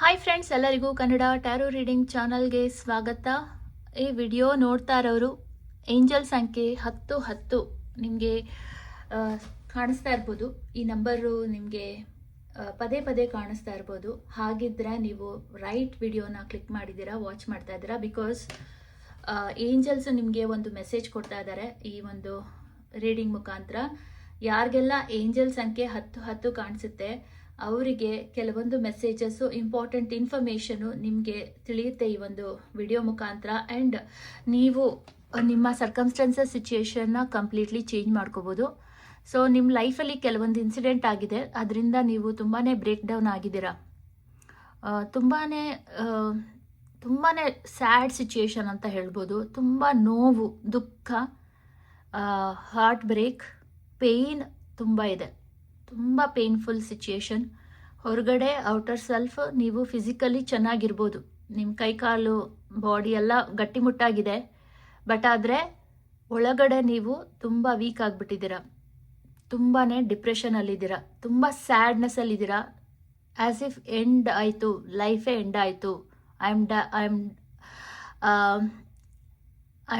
Hi friends, ಎಲ್ಲರಿಗೂ Kannada tarot reading ಚಾನಲ್ಗೆ ಸ್ವಾಗತ. ಈ ವಿಡಿಯೋ ನೋಡ್ತಾ ಇರೋರು ಏಂಜಲ್ ಸಂಖ್ಯೆ 1010 ನಿಮಗೆ ಕಾಣಿಸ್ತಾ ಇರ್ಬೋದು. ಈ ನಂಬರು ನಿಮಗೆ ಪದೇ ಪದೇ ಕಾಣಿಸ್ತಾ ಇರ್ಬೋದು. ಹಾಗಿದ್ರೆ ನೀವು ರೈಟ್ ವಿಡಿಯೋನ ಕ್ಲಿಕ್ ಮಾಡಿದ್ದೀರಾ, ವಾಚ್ ಮಾಡ್ತಾ ಇದ್ದೀರಾ. ಬಿಕಾಸ್ ಏಂಜಲ್ಸ್ ನಿಮಗೆ ಒಂದು ಮೆಸೇಜ್ ಕೊಡ್ತಾ ಇದ್ದಾರೆ ಈ ಒಂದು ರೀಡಿಂಗ್ ಮುಖಾಂತರ. ಯಾರಿಗೆಲ್ಲ ಏಂಜಲ್ ಸಂಖ್ಯೆ 1010 ಕಾಣಿಸುತ್ತೆ ಅವರಿಗೆ ಕೆಲವೊಂದು ಮೆಸೇಜಸ್ಸು, ಇಂಪಾರ್ಟೆಂಟ್ ಇನ್ಫಾರ್ಮೇಷನು ನಿಮಗೆ ತಿಳಿಯುತ್ತೆ ಈ ಒಂದು ವಿಡಿಯೋ ಮುಖಾಂತರ. ಆ್ಯಂಡ್ ನೀವು ನಿಮ್ಮ ಸರ್ಕಮ್ಸ್ಟೆನ್ಸಸ್ ಸಿಚುಯೇಷನ್ನ ಕಂಪ್ಲೀಟ್ಲಿ ಚೇಂಜ್ ಮಾಡ್ಕೋಬೋದು. ಸೊ ನಿಮ್ಮ ಲೈಫಲ್ಲಿ ಕೆಲವೊಂದು ಇನ್ಸಿಡೆಂಟ್ ಆಗಿದೆ, ಅದರಿಂದ ನೀವು ತುಂಬಾ ಬ್ರೇಕ್ ಡೌನ್ ಆಗಿದ್ದೀರಾ. ತುಂಬಾ ಸ್ಯಾಡ್ ಸಿಚುಯೇಷನ್ ಅಂತ ಹೇಳ್ಬೋದು. ತುಂಬ ನೋವು, ದುಃಖ, ಹಾರ್ಟ್ ಬ್ರೇಕ್, ಪೇಯ್ನ್ ತುಂಬ ಇದೆ. ತುಂಬ ಪೇನ್ಫುಲ್ ಸಿಚುಯೇಷನ್. ಹೊರಗಡೆ ಔಟರ್ ಸೆಲ್ಫ್ ನೀವು ಫಿಸಿಕಲಿ ಚೆನ್ನಾಗಿರ್ಬೋದು, ನಿಮ್ಮ ಕೈಕಾಲು ಬಾಡಿ ಎಲ್ಲ ಗಟ್ಟಿಮುಟ್ಟಾಗಿದೆ. ಬಟ್ ಆದರೆ ಒಳಗಡೆ ನೀವು ತುಂಬ ವೀಕ್ ಆಗಿಬಿಟ್ಟಿದ್ದೀರಾ, ತುಂಬಾ ಡಿಪ್ರೆಷನಲ್ಲಿದ್ದೀರಾ, ತುಂಬ ಸ್ಯಾಡ್ನೆಸ್ಸಲ್ಲಿದ್ದೀರಾ. ಆ್ಯಸ್ ಇಫ್ ಎಂಡ್ ಆಯಿತು, ಲೈಫೇ ಎಂಡ್ ಆಯಿತು, I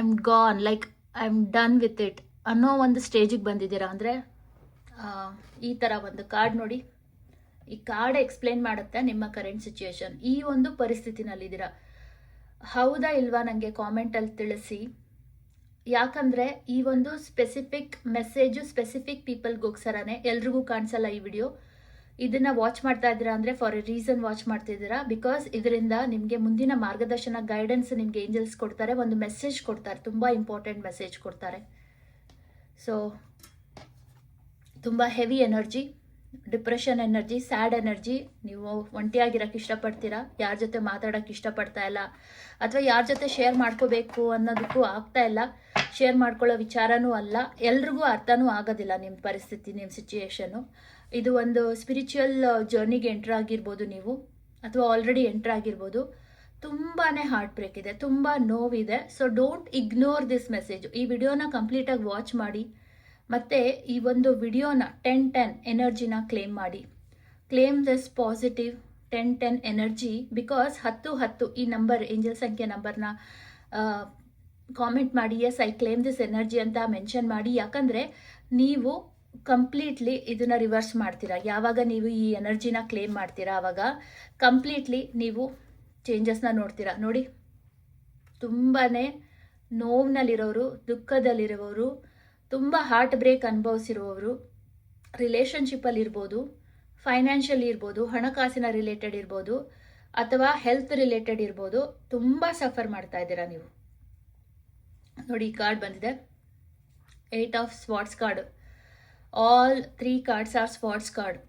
am gone, like I am done with it ಅನ್ನೋ ಒಂದು ಸ್ಟೇಜಿಗೆ ಬಂದಿದ್ದೀರಾ. ಅಂದರೆ ಈ ಥರ ಒಂದು ಕಾರ್ಡ್ ನೋಡಿ, ಈ ಕಾರ್ಡ್ ಎಕ್ಸ್ಪ್ಲೇನ್ ಮಾಡುತ್ತೆ ನಿಮ್ಮ ಕರೆಂಟ್ ಸಿಚುಯೇಷನ್. ಈ ಒಂದು ಪರಿಸ್ಥಿತಿನಲ್ಲಿದ್ದೀರಾ. ಹೌದಾ ಇಲ್ವಾ ನನಗೆ ಕಾಮೆಂಟಲ್ಲಿ ತಿಳಿಸಿ. ಯಾಕಂದರೆ ಈ ಒಂದು ಸ್ಪೆಸಿಫಿಕ್ ಮೆಸೇಜು ಸ್ಪೆಸಿಫಿಕ್ ಪೀಪಲ್ಗೋಸ್ಕರನೇ, ಎಲ್ರಿಗೂ ಕಾಣಿಸಲ್ಲ ಈ ವಿಡಿಯೋ. ಇದನ್ನು ವಾಚ್ ಮಾಡ್ತಾ ಇದ್ದೀರಾ ಅಂದರೆ ಫಾರ್ ಎ ರೀಸನ್ ವಾಚ್ ಮಾಡ್ತಿದ್ದೀರಾ. ಬಿಕಾಸ್ ಇದರಿಂದ ನಿಮಗೆ ಮುಂದಿನ ಮಾರ್ಗದರ್ಶನ, ಗೈಡೆನ್ಸ್ ನಿಮಗೆ ಏಂಜಲ್ಸ್ ಕೊಡ್ತಾರೆ, ಒಂದು ಮೆಸೇಜ್ ಕೊಡ್ತಾರೆ, ತುಂಬ ಇಂಪಾರ್ಟೆಂಟ್ ಮೆಸೇಜ್ ಕೊಡ್ತಾರೆ. ಸೊ ತುಂಬ heavy energy, depression energy, sad energy. ನೀವು ಒಂಟಿಯಾಗಿರೋಕ್ಕೆ ಇಷ್ಟಪಡ್ತೀರಾ, ಯಾರ ಜೊತೆ ಮಾತಾಡೋಕ್ಕೆ ಇಷ್ಟಪಡ್ತಾ ಇಲ್ಲ, ಅಥವಾ ಯಾರ ಜೊತೆ ಶೇರ್ ಮಾಡ್ಕೋಬೇಕು ಅನ್ನೋದಕ್ಕೂ ಆಗ್ತಾ ಇಲ್ಲ. ಶೇರ್ ಮಾಡ್ಕೊಳ್ಳೋ ವಿಚಾರನೂ ಅಲ್ಲ, ಎಲ್ರಿಗೂ ಅರ್ಥನೂ ಆಗೋದಿಲ್ಲ ನಿಮ್ಮ ಪರಿಸ್ಥಿತಿ, ನಿಮ್ಮ ಸಿಚುಯೇಷನು. ಇದು ಒಂದು ಸ್ಪಿರಿಚುವಲ್ ಜರ್ನಿಗೆ ಎಂಟ್ರ್ ಆಗಿರ್ಬೋದು ನೀವು, ಅಥವಾ ಆಲ್ರೆಡಿ ಎಂಟ್ರ್ ಆಗಿರ್ಬೋದು. ತುಂಬಾ ಹಾರ್ಟ್ ಬ್ರೇಕ್ ಇದೆ, ತುಂಬ ನೋವಿದೆ. So don't ignore this message. ಈ ವಿಡಿಯೋನ ಕಂಪ್ಲೀಟಾಗಿ ವಾಚ್ ಮಾಡಿ, ಮತ್ತು ಈ ಒಂದು ವಿಡಿಯೋನ 10-10 ಎನರ್ಜಿನ ಕ್ಲೇಮ್ ಮಾಡಿ. Claim this positive 10-10 energy. Because 10-10 ಈ ನಂಬರ್, ಏಂಜಲ್ ಸಂಖ್ಯೆ ನಂಬರ್ನ ಕಾಮೆಂಟ್ ಮಾಡಿ, yes I claim this energy ಅಂತ ಮೆನ್ಷನ್ ಮಾಡಿ. ಯಾಕಂದರೆ ನೀವು ಕಂಪ್ಲೀಟ್ಲಿ ಇದನ್ನು ರಿವರ್ಸ್ ಮಾಡ್ತೀರಾ. ಯಾವಾಗ ನೀವು ಈ ಎನರ್ಜಿನ ಕ್ಲೇಮ್ ಮಾಡ್ತೀರಾ ಆವಾಗ ಕಂಪ್ಲೀಟ್ಲಿ ನೀವು ಚೇಂಜಸ್ನ ನೋಡ್ತೀರಾ. ನೋಡಿ, ತುಂಬಾ ನೋವಿನಲ್ಲಿರೋರು, ದುಃಖದಲ್ಲಿರೋರು, ತುಂಬ ಹಾರ್ಟ್ ಬ್ರೇಕ್ ಅನುಭವಿಸಿರುವವರು, ರಿಲೇಷನ್ಶಿಪ್ಪಲ್ಲಿ ಇರ್ಬೋದು, ಫೈನಾನ್ಷಿಯಲಿ ಇರ್ಬೋದು, ಹಣಕಾಸಿನ ರಿಲೇಟೆಡ್ ಇರ್ಬೋದು, ಅಥವಾ ಹೆಲ್ತ್ ರಿಲೇಟೆಡ್ ಇರ್ಬೋದು, ತುಂಬ ಸಫರ್ ಮಾಡ್ತಾ ಇದ್ದೀರಾ ನೀವು. ನೋಡಿ, ಈ ಕಾರ್ಡ್ ಬಂದಿದೆ, 8 of swords card. All 3 cards are swords card.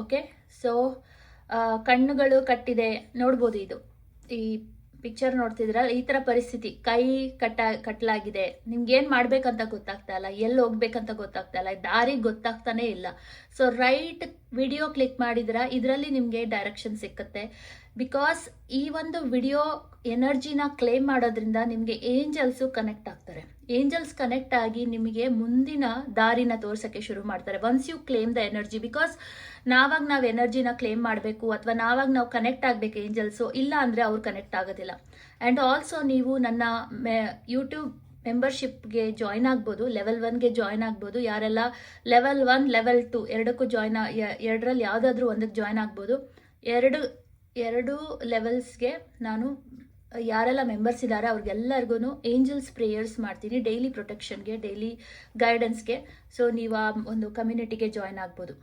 Okay, so ಕಣ್ಣುಗಳು ಕಟ್ಟಿದೆ ನೋಡ್ಬೋದು. ಇದು ಈ ಪಿಕ್ಚರ್ ನೋಡ್ತಿದ್ರ, ಈ ಥರ ಪರಿಸ್ಥಿತಿ, ಕೈ ಕಟ್ಟಲಾಗಿದೆ. ನಿಮ್ಗೆ ಏನು ಮಾಡ್ಬೇಕಂತ ಗೊತ್ತಾಗ್ತಾ ಇಲ್ಲ, ಎಲ್ಲಿ ಹೋಗ್ಬೇಕಂತ ಗೊತ್ತಾಗ್ತಾ ಇಲ್ಲ, ದಾರಿ ಗೊತ್ತಾಗ್ತಾನೆ ಇಲ್ಲ. ಸೊ ರೈಟ್ ವಿಡಿಯೋ ಕ್ಲಿಕ್ ಮಾಡಿದ್ರ ಇದರಲ್ಲಿ ನಿಮಗೆ ಡೈರೆಕ್ಷನ್ ಸಿಕ್ಕತ್ತೆ. ಬಿಕಾಸ್ ಈ ಒಂದು ವಿಡಿಯೋ ಎನರ್ಜಿನ ಕ್ಲೇಮ್ ಮಾಡೋದ್ರಿಂದ ನಿಮಗೆ ಏಂಜಲ್ಸು ಕನೆಕ್ಟ್ ಆಗ್ತಾರೆ. ಏಂಜಲ್ಸ್ ಕನೆಕ್ಟ್ ಆಗಿ ನಿಮಗೆ ಮುಂದಿನ ದಾರಿನ ತೋರ್ಸೋಕ್ಕೆ ಶುರು ಮಾಡ್ತಾರೆ. Once you claim the energy. Because ನಾವು ಎನರ್ಜಿನ ಕ್ಲೇಮ್ ಮಾಡಬೇಕು, ಅಥವಾ ನಾವು ಕನೆಕ್ಟ್ ಆಗಬೇಕು ಏಂಜಲ್ಸು, ಇಲ್ಲ ಅಂದರೆ ಅವ್ರು ಕನೆಕ್ಟ್ ಆಗೋದಿಲ್ಲ. ಆ್ಯಂಡ್ ಆಲ್ಸೋ ನೀವು ನನ್ನ ಯೂಟ್ಯೂಬ್ ಮೆಂಬರ್ಶಿಪ್ಗೆ ಜಾಯ್ನ್ ಆಗ್ಬೋದು, ಲೆವೆಲ್ 1ಗೆ ಜಾಯ್ನ್ ಆಗ್ಬೋದು. ಯಾರೆಲ್ಲ ಲೆವೆಲ್ 1, ಲೆವೆಲ್ 2 ಎರಡಕ್ಕೂ ಜಾಯ್ನ್, ಎರಡರಲ್ಲಿ ಯಾವುದಾದ್ರೂ ಒಂದಕ್ಕೆ ಜಾಯ್ನ್ ಆಗ್ಬೋದು. ಎರಡು ಲೆವೆಲ್ಸ್ಗೆ ನಾನು ಯಾರೆಲ್ಲ ಮೆಂಬರ್ಸ್ ಇದ್ದಾರೆ ಅವ್ರಿಗೆಲ್ಲರಿಗೂ ಏಂಜಲ್ಸ್ ಪ್ರೇಯರ್ಸ್ ಮಾಡ್ತೀನಿ, ಡೈಲಿ ಪ್ರೊಟೆಕ್ಷನ್ಗೆ, ಡೈಲಿ ಗೈಡೆನ್ಸ್ಗೆ. ಸೊ ನೀವು ಆ ಒಂದು ಕಮ್ಯುನಿಟಿಗೆ ಜಾಯ್ನ್ ಆಗ್ಬೋದು.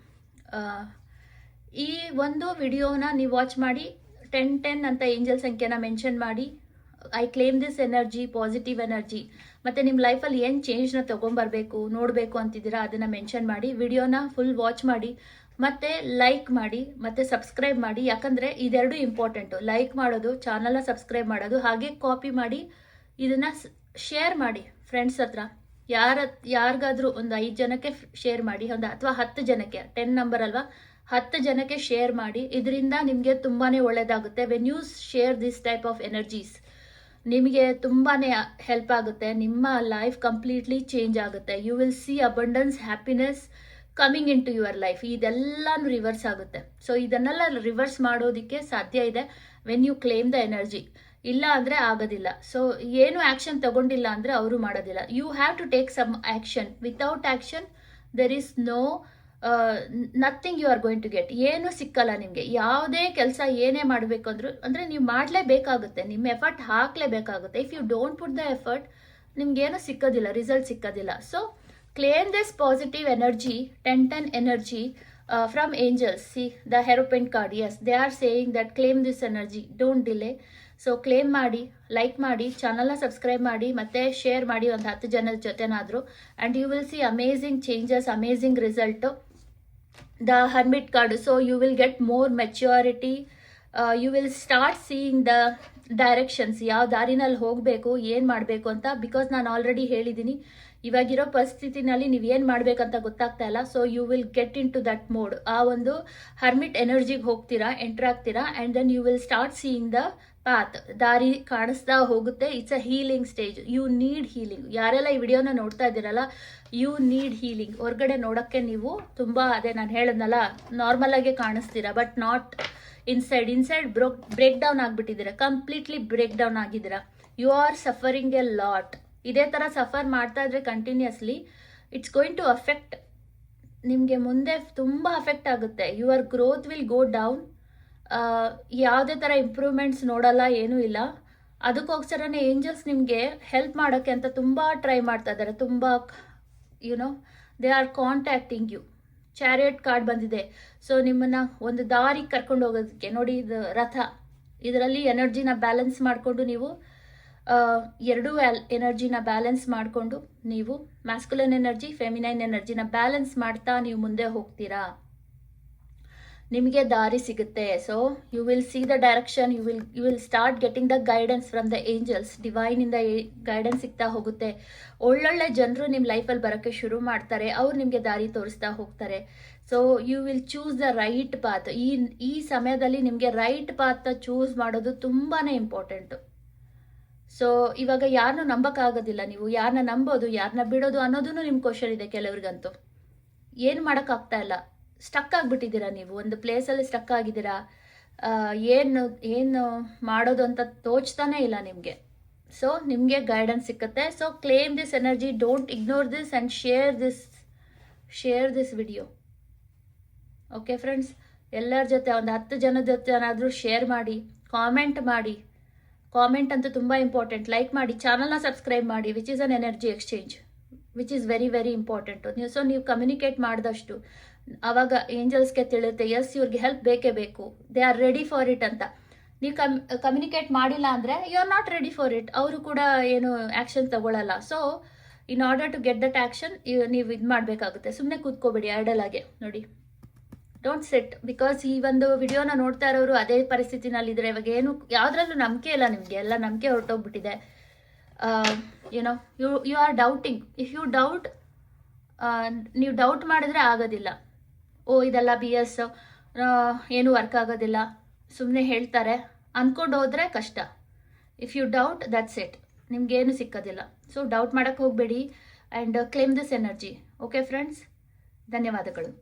ಈ ಒಂದು ವಿಡಿಯೋನ ನೀವು ವಾಚ್ ಮಾಡಿ, 10-10 ಅಂತ ಏಂಜಲ್ ಸಂಖ್ಯೆನ ಮೆನ್ಷನ್ ಮಾಡಿ, I claim this energy, positive energy. ಮತ್ತು ನಿಮ್ಮ ಲೈಫಲ್ಲಿ ಏನು ಚೇಂಜ್ನ ತೊಗೊಂಬರ್ಬೇಕು, ನೋಡಬೇಕು ಅಂತಿದ್ದೀರಾ ಅದನ್ನು ಮೆನ್ಷನ್ ಮಾಡಿ. ವಿಡಿಯೋನ ಫುಲ್ ವಾಚ್ ಮಾಡಿ, ಮತ್ತು ಲೈಕ್ ಮಾಡಿ, ಮತ್ತು ಸಬ್ಸ್ಕ್ರೈಬ್ ಮಾಡಿ. ಯಾಕಂದರೆ ಇದೆರಡು ಇಂಪಾರ್ಟೆಂಟು, ಲೈಕ್ ಮಾಡೋದು, ಚಾನಲ್ನ ಸಬ್ಸ್ಕ್ರೈಬ್ ಮಾಡೋದು, ಹಾಗೆ ಕಾಪಿ ಮಾಡಿ ಇದನ್ನು ಶೇರ್ ಮಾಡಿ ಫ್ರೆಂಡ್ಸ್ ಹತ್ರ. ಯಾರಿಗಾದ್ರೂ ಒಂದು 5 ಜನಕ್ಕೆ ಶೇರ್ ಮಾಡಿ, ಅಥವಾ 10 ಜನಕ್ಕೆ, 10 ನಂಬರ್ ಅಲ್ವಾ, 10 ಜನಕ್ಕೆ ಶೇರ್ ಮಾಡಿ. ಇದರಿಂದ ನಿಮಗೆ ತುಂಬಾ ಒಳ್ಳೆಯದಾಗುತ್ತೆ. When you share this type of energies ನಿಮಗೆ ತುಂಬಾ ಹೆಲ್ಪ್ ಆಗುತ್ತೆ. ನಿಮ್ಮ ಲೈಫ್ ಕಂಪ್ಲೀಟ್ಲಿ ಚೇಂಜ್ ಆಗುತ್ತೆ. You will see abundance, happiness, coming into your life. ಇದೆಲ್ಲಾನು ರಿವರ್ಸ್ ಆಗುತ್ತೆ. ಸೊ ಇದನ್ನೆಲ್ಲ ರಿವರ್ಸ್ ಮಾಡೋದಕ್ಕೆ ಸಾಧ್ಯ ಇದೆ when you claim the energy. ಇಲ್ಲ ಅಂದರೆ ಆಗೋದಿಲ್ಲ. ಸೊ ಏನು ಆ್ಯಕ್ಷನ್ ತಗೊಂಡಿಲ್ಲ ಅಂದರೆ ಅವರು ಮಾಡೋದಿಲ್ಲ. You have to take some action. Without action there is no nothing you are going to get. ಏನು ಸಿಕ್ಕಲ್ಲ ನಿಮಗೆ. ಯಾವುದೇ ಕೆಲಸ ಏನೇ ಮಾಡಬೇಕು ಅಂದರೂ ಅಂದರೆ ನೀವು ಮಾಡಲೇಬೇಕಾಗುತ್ತೆ, ನಿಮ್ಮ ಎಫರ್ಟ್ ಹಾಕಲೇಬೇಕಾಗುತ್ತೆ. If you don't put the effort ನಿಮ್ಗೇನು ಸಿಕ್ಕೋದಿಲ್ಲ, ರಿಸಲ್ಟ್ ಸಿಕ್ಕೋದಿಲ್ಲ. So claim this positive energy, 10 energy from angels. See the Hierophant card. Yes, they are saying that claim this energy, don't delay. So claim ಮಾಡಿ, like ಮಾಡಿ, ಚಾನಲ್ನ subscribe ಮಾಡಿ, ಮತ್ತೆ share ಮಾಡಿ ಒಂದು 10 ಜನದ ಜೊತೆನಾದರೂ. And you will see amazing changes, amazing result. The hermit card. So you will get more maturity. You will start seeing the directions, ಯಾವ ದಾರಿನಲ್ಲಿ ಹೋಗಬೇಕು, ಏನು ಮಾಡಬೇಕು ಅಂತ. ಬಿಕಾಸ್ ನಾನು ಆಲ್ರೆಡಿ ಹೇಳಿದ್ದೀನಿ, ಇವಾಗಿರೋ ಪರಿಸ್ಥಿತಿನಲ್ಲಿ ನೀವು ಏನು ಮಾಡಬೇಕಂತ ಗೊತ್ತಾಗ್ತಾ ಇಲ್ಲ. So you will get into that mode. ಆ ಒಂದು ಹರ್ಮಿಟ್ ಎನರ್ಜಿಗೆ ಹೋಗ್ತೀರಾ, ಎಂಟರ್ ಆಗ್ತೀರಾ. And then you will start seeing the path. ದಾರಿ ಕಾಣಿಸ್ತಾ ಹೋಗುತ್ತೆ. It's a healing stage. You need healing. ಯಾರೆಲ್ಲ ಈ ವಿಡಿಯೋನ ನೋಡ್ತಾ ಇದ್ದೀರಲ್ಲ, ಯು ನೀಡ್ ಹೀಲಿಂಗ್. ಹೊರಗಡೆ ನೋಡೋಕ್ಕೆ ನೀವು ತುಂಬ, ಅದೇ ನಾನು ಹೇಳಿದ್ನಲ್ಲ, ನಾರ್ಮಲ್ ಆಗೇ ಕಾಣಿಸ್ತೀರಾ, but not inside break down ಆಗಿಬಿಟ್ಟಿದ್ದೀರಾ. ಕಂಪ್ಲೀಟ್ಲಿ ಬ್ರೇಕ್ ಡೌನ್ ಆಗಿದ್ದೀರಾ. You are suffering a lot. ಇದೇ ಥರ ಸಫರ್ ಮಾಡ್ತಾ ಇದ್ರೆ continuously it's going to affect ನಿಮಗೆ. ಮುಂದೆ ತುಂಬ ಅಫೆಕ್ಟ್ ಆಗುತ್ತೆ. Your growth will go down. ಯಾವುದೇ ಥರ ಇಂಪ್ರೂವ್ಮೆಂಟ್ಸ್ ನೋಡಲ್ಲ, ಏನೂ ಇಲ್ಲ. ಅದಕ್ಕೋಸ್ಕರನೇ ಏಂಜಲ್ಸ್ ನಿಮಗೆ ಹೆಲ್ಪ್ ಮಾಡೋಕ್ಕೆ ಅಂತ ತುಂಬ ಟ್ರೈ ಮಾಡ್ತಾ ಇದ್ದಾರೆ. ತುಂಬ you know they are contacting you. Chariot card ಬಂದಿದೆ. ಸೊ ನಿಮ್ಮನ್ನು ಒಂದು ದಾರಿಗೆ ಕರ್ಕೊಂಡು ಹೋಗೋದಕ್ಕೆ ನೋಡಿ, ಇದು ರಥ. ಇದರಲ್ಲಿ ಎನರ್ಜಿನ ಬ್ಯಾಲೆನ್ಸ್ ಮಾಡಿಕೊಂಡು ನೀವು ಎರಡೂ ಎನರ್ಜಿನ ಬ್ಯಾಲೆನ್ಸ್ ಮಾಡಿಕೊಂಡು ನೀವು ಮ್ಯಾಸ್ಕುಲನ್ ಎನರ್ಜಿ, ಫೆಮಿನೈನ್ ಎನರ್ಜಿನ ಬ್ಯಾಲೆನ್ಸ್ ಮಾಡ್ತಾ ನೀವು ಮುಂದೆ ಹೋಗ್ತೀರಾ. ನಿಮಗೆ ದಾರಿ ಸಿಗುತ್ತೆ. So you will see the direction. You will start getting the guidance from the angels. ಡಿವೈನಿಂದ ಗೈಡೆನ್ಸ್ ಸಿಗ್ತಾ ಹೋಗುತ್ತೆ. ಒಳ್ಳೊಳ್ಳೆ ಜನರು ನಿಮ್ಮ ಲೈಫಲ್ಲಿ ಬರೋಕ್ಕೆ ಶುರು ಮಾಡ್ತಾರೆ. ಅವ್ರು ನಿಮಗೆ ದಾರಿ ತೋರಿಸ್ತಾ ಹೋಗ್ತಾರೆ. So you will choose the right path. ಈ ಸಮಯದಲ್ಲಿ ನಿಮಗೆ ರೈಟ್ ಪಾತ್ ಚೂಸ್ ಮಾಡೋದು ತುಂಬಾ ಇಂಪಾರ್ಟೆಂಟು. ಸೊ ಇವಾಗ ಯಾರನ್ನೂ ನಂಬೋಕ್ಕಾಗೋದಿಲ್ಲ. ನೀವು ಯಾರನ್ನ ನಂಬೋದು, ಯಾರನ್ನ ಬಿಡೋದು ಅನ್ನೋದೂ ನಿಮ್ಮ ಕ್ವಶನ್ ಇದೆ ಕೆಲವ್ರಿಗಂತೂ. ಏನು ಮಾಡೋಕ್ಕಾಗ್ತಾ ಇಲ್ಲ. ಸ್ಟಕ್ ಆಗಿಬಿಟ್ಟಿದ್ದೀರಾ. ನೀವು ಒಂದು ಪ್ಲೇಸಲ್ಲಿ ಸ್ಟಕ್ ಆಗಿದ್ದೀರಾ. ಏನು ಮಾಡೋದು ಅಂತ ತೋಚ್ತಾನೇ ಇಲ್ಲ ನಿಮಗೆ. ಸೊ ನಿಮಗೆ ಗೈಡೆನ್ಸ್ ಸಿಕ್ಕತ್ತೆ. So claim this energy. Don't ignore this and share this video. Okay friends, ಎಲ್ಲರ ಜೊತೆ ಒಂದು 10 ಜನದ ಜೊತೆನಾದರೂ ಶೇರ್ ಮಾಡಿ, ಕಾಮೆಂಟ್ ಮಾಡಿ. ಕಾಮೆಂಟ್ ಅಂತೂ ತುಂಬ ಇಂಪಾರ್ಟೆಂಟ್. ಲೈಕ್ ಮಾಡಿ, ಚಾನಲ್ನ ಸಬ್ಸ್ಕ್ರೈಬ್ ಮಾಡಿ, which is an energy exchange, which is very very important. So ನೀವು ಕಮ್ಯುನಿಕೇಟ್ ಮಾಡಿದಷ್ಟು ಆವಾಗ ಏಂಜಲ್ಸ್ಗೆ ತಿಳಿಯುತ್ತೆ, ಎಸ್ ಇವ್ರಿಗೆ ಹೆಲ್ಪ್ ಬೇಕೇ ಬೇಕು, they are ready for it ಅಂತ. ನೀವು ಕಮ್ಯುನಿಕೇಟ್ ಮಾಡಿಲ್ಲ ಅಂದರೆ you R not ready for it. ಅವರು ಕೂಡ ಏನು ಆ್ಯಕ್ಷನ್ ತಗೊಳ್ಳಲ್ಲ. So in order to get that action ನೀವು ಇದು ಮಾಡಬೇಕಾಗುತ್ತೆ. ಸುಮ್ಮನೆ ಕೂತ್ಕೋಬೇಡಿ ಐಡಲ್ ಆಗಿ. ನೋಡಿ, ಡೋಂಟ್ ಸೆಟ್. ಬಿಕಾಸ್ ಈ ಒಂದು ವಿಡಿಯೋನ ನೋಡ್ತಾ ಇರೋರು ಅದೇ ಪರಿಸ್ಥಿತಿನಲ್ಲಿದ್ದರೆ ಇವಾಗ ಏನು ಯಾವುದ್ರಲ್ಲೂ ನಂಬಿಕೆ ಇಲ್ಲ ನಿಮಗೆ. ಎಲ್ಲ ನಂಬಿಕೆ ಹೊರಟೋಗ್ಬಿಟ್ಟಿದೆ. You are doubting. If you doubt, ನೀವು ಡೌಟ್ ಮಾಡಿದ್ರೆ ಆಗೋದಿಲ್ಲ. ಇದೆಲ್ಲ BS, ಏನು ವರ್ಕ್ ಆಗೋದಿಲ್ಲ, ಸುಮ್ಮನೆ ಹೇಳ್ತಾರೆ ಅಂದ್ಕೊಂಡು ಹೋದರೆ ಕಷ್ಟ. If you doubt, that's it, ನಿಮ್ಗೇನು ಸಿಕ್ಕೋದಿಲ್ಲ. ಸೊ ಡೌಟ್ ಮಾಡೋಕ್ಕೆ ಹೋಗಬೇಡಿ. And claim this energy. Okay friends, ಧನ್ಯವಾದಗಳು.